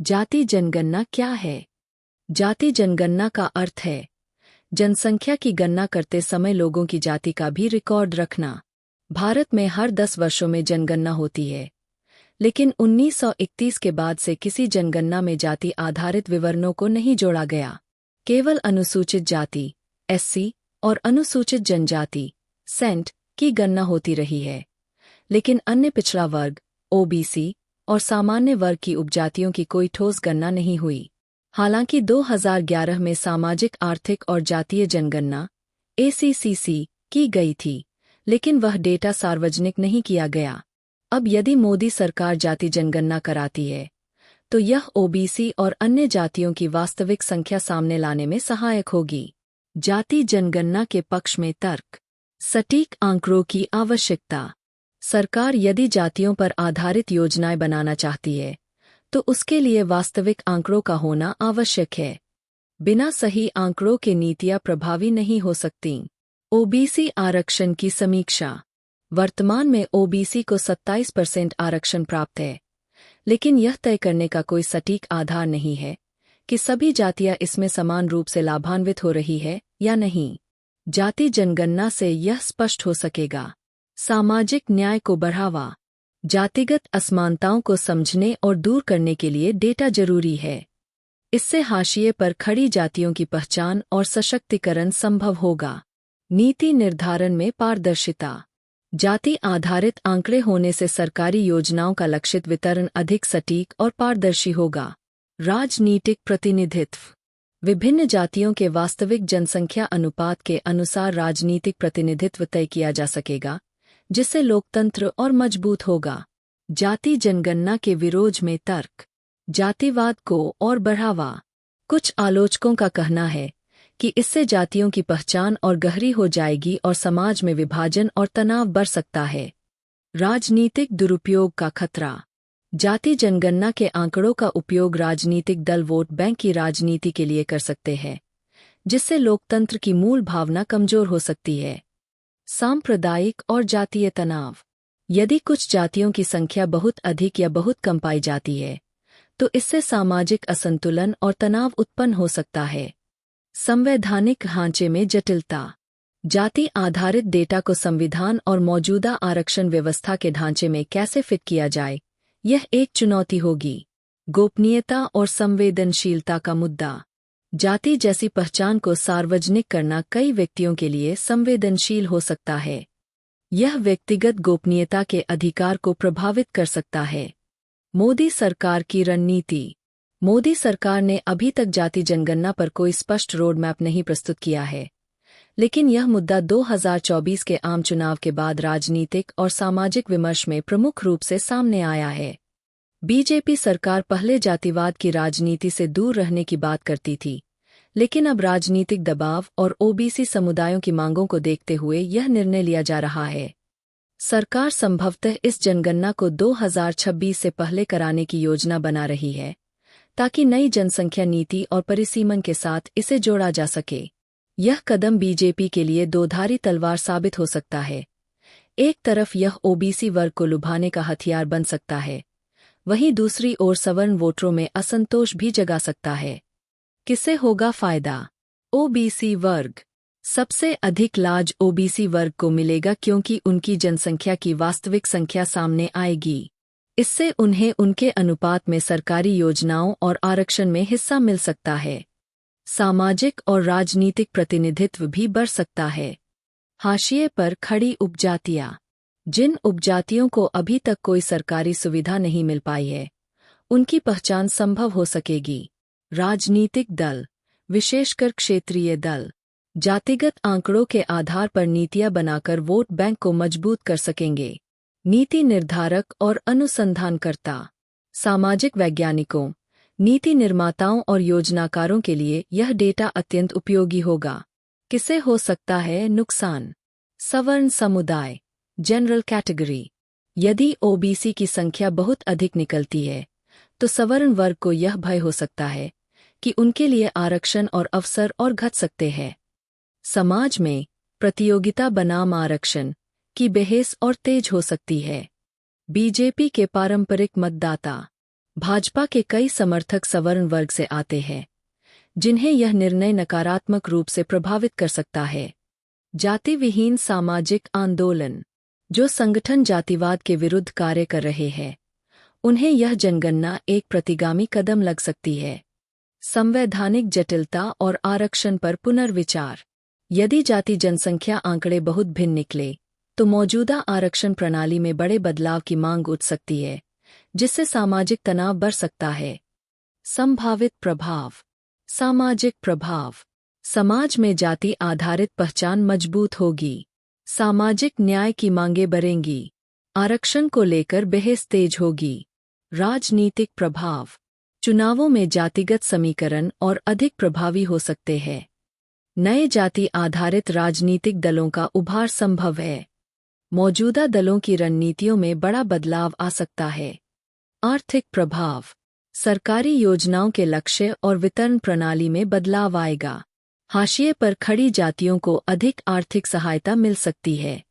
जाति जनगणना क्या है? जाति जनगणना का अर्थ है जनसंख्या की गणना करते समय लोगों की जाति का भी रिकॉर्ड रखना। भारत में हर 10 वर्षों में जनगणना होती है, लेकिन 1931 के बाद से किसी जनगणना में जाति आधारित विवरणों को नहीं जोड़ा गया। केवल अनुसूचित जाति (एससी) और अनुसूचित जनजाति (सेंट) की गणना होती रही है, लेकिन अन्य पिछड़ा वर्ग (ओबीसी) और सामान्य वर्ग की उपजातियों की कोई ठोस गणना नहीं हुई। हालांकि 2011 में सामाजिक आर्थिक और जातीय जनगणना (एसीसीसी) की गई थी, लेकिन वह डेटा सार्वजनिक नहीं किया गया। अब यदि मोदी सरकार जाति जनगणना कराती है, तो यह ओबीसी और अन्य जातियों की वास्तविक संख्या सामने लाने में सहायक होगी। जाति जनगणना के पक्ष में तर्क। सटीक आंकड़ों की आवश्यकता। सरकार यदि जातियों पर आधारित योजनाएं बनाना चाहती है, तो उसके लिए वास्तविक आंकड़ों का होना आवश्यक है। बिना सही आंकड़ों के नीतियां प्रभावी नहीं हो सकतीं। ओबीसी आरक्षण की समीक्षा। वर्तमान में ओबीसी को 27% आरक्षण प्राप्त है, लेकिन यह तय करने का कोई सटीक आधार नहीं है कि सभी जातियां इसमें समान रूप से लाभान्वित हो रही है या नहीं। जाति जनगणना से यह स्पष्ट हो सकेगा। सामाजिक न्याय को बढ़ावा। जातिगत असमानताओं को समझने और दूर करने के लिए डेटा जरूरी है। इससे हाशिए पर खड़ी जातियों की पहचान और सशक्तिकरण संभव होगा। नीति निर्धारण में पारदर्शिता। जाति आधारित आंकड़े होने से सरकारी योजनाओं का लक्षित वितरण अधिक सटीक और पारदर्शी होगा। राजनीतिक प्रतिनिधित्व। विभिन्न जातियों के वास्तविक जनसंख्या अनुपात के अनुसार राजनीतिक प्रतिनिधित्व तय किया जा सकेगा, जिससे लोकतंत्र और मजबूत होगा। जाति जनगणना के विरोध में तर्क। जातिवाद को और बढ़ावा। कुछ आलोचकों का कहना है कि इससे जातियों की पहचान और गहरी हो जाएगी और समाज में विभाजन और तनाव बढ़ सकता है। राजनीतिक दुरुपयोग का खतरा। जाति जनगणना के आंकड़ों का उपयोग राजनीतिक दल वोट बैंक की राजनीति के लिए कर सकते हैं, जिससे लोकतंत्र की मूल भावना कमजोर हो सकती है। सांप्रदायिक और जातीय तनाव। यदि कुछ जातियों की संख्या बहुत अधिक या बहुत कम पाई जाती है, तो इससे सामाजिक असंतुलन और तनाव उत्पन्न हो सकता है। संवैधानिक ढांचे में जटिलता। जाति आधारित डेटा को संविधान और मौजूदा आरक्षण व्यवस्था के ढांचे में कैसे फिट किया जाए, यह एक चुनौती होगी। गोपनीयता और संवेदनशीलता का मुद्दा। जाति जैसी पहचान को सार्वजनिक करना कई व्यक्तियों के लिए संवेदनशील हो सकता है। यह व्यक्तिगत गोपनीयता के अधिकार को प्रभावित कर सकता है। मोदी सरकार की रणनीति। मोदी सरकार ने अभी तक जाति जनगणना पर कोई स्पष्ट रोड मैप नहीं प्रस्तुत किया है, लेकिन यह मुद्दा 2024 के आम चुनाव के बाद राजनीतिक और सामाजिक विमर्श में प्रमुख रूप से सामने आया है। बीजेपी सरकार पहले जातिवाद की राजनीति से दूर रहने की बात करती थी, लेकिन अब राजनीतिक दबाव और ओबीसी समुदायों की मांगों को देखते हुए यह निर्णय लिया जा रहा है। सरकार संभवतः इस जनगणना को 2026 से पहले कराने की योजना बना रही है, ताकि नई जनसंख्या नीति और परिसीमन के साथ इसे जोड़ा जा सके। यह कदम बीजेपी के लिए दोधारी तलवार साबित हो सकता है। एक तरफ यह ओबीसी वर्ग को लुभाने का हथियार बन सकता है, वहीं दूसरी ओर सवर्ण वोटरों में असंतोष भी जगा सकता है। किसे होगा फायदा? ओबीसी वर्ग। सबसे अधिक लाभ ओबीसी वर्ग को मिलेगा क्योंकि उनकी जनसंख्या की वास्तविक संख्या सामने आएगी। इससे उन्हें उनके अनुपात में सरकारी योजनाओं और आरक्षण में हिस्सा मिल सकता है। सामाजिक और राजनीतिक प्रतिनिधित्व भी बढ़ सकता है। हाशिए पर खड़ी उपजातियां। जिन उपजातियों को अभी तक कोई सरकारी सुविधा नहीं मिल पाई है, उनकी पहचान संभव हो सकेगी। राजनीतिक दल, विशेषकर क्षेत्रीय दल, जातिगत आंकड़ों के आधार पर नीतियां बनाकर वोट बैंक को मजबूत कर सकेंगे। नीति निर्धारक और अनुसंधानकर्ता। सामाजिक वैज्ञानिकों, नीति निर्माताओं और योजनाकारों के लिए यह डेटा अत्यंत उपयोगी होगा। किसे हो सकता है नुकसान? सवर्ण समुदाय, जनरल कैटेगरी। यदि ओबीसी की संख्या बहुत अधिक निकलती है, तो सवर्ण वर्ग को यह भय हो सकता है कि उनके लिए आरक्षण और अवसर और घट सकते हैं। समाज में प्रतियोगिता बनाम आरक्षण की बहस और तेज हो सकती है। बीजेपी के पारंपरिक मतदाता। भाजपा के कई समर्थक सवर्ण वर्ग से आते हैं, जिन्हें यह निर्णय नकारात्मक रूप से प्रभावित कर सकता है। जाति विहीन सामाजिक आंदोलन, जो संगठन जातिवाद के विरुद्ध कार्य कर रहे हैं, उन्हें यह जनगणना एक प्रतिगामी कदम लग सकती है। संवैधानिक जटिलता और आरक्षण पर पुनर्विचार। यदि जाति जनसंख्या आंकड़े बहुत भिन्न निकले, तो मौजूदा आरक्षण प्रणाली में बड़े बदलाव की मांग उठ सकती है, जिससे सामाजिक तनाव बढ़ सकता है। संभावित प्रभाव। सामाजिक प्रभाव। समाज में जाति आधारित पहचान मजबूत होगी। सामाजिक न्याय की मांगें बढ़ेंगी। आरक्षण को लेकर बहस तेज होगी। राजनीतिक प्रभाव। चुनावों में जातिगत समीकरण और अधिक प्रभावी हो सकते हैं। नए जाति आधारित राजनीतिक दलों का उभार संभव है। मौजूदा दलों की रणनीतियों में बड़ा बदलाव आ सकता है। आर्थिक प्रभाव। सरकारी योजनाओं के लक्ष्य और वितरण प्रणाली में बदलाव आएगा। हाशिए पर खड़ी जातियों को अधिक आर्थिक सहायता मिल सकती है।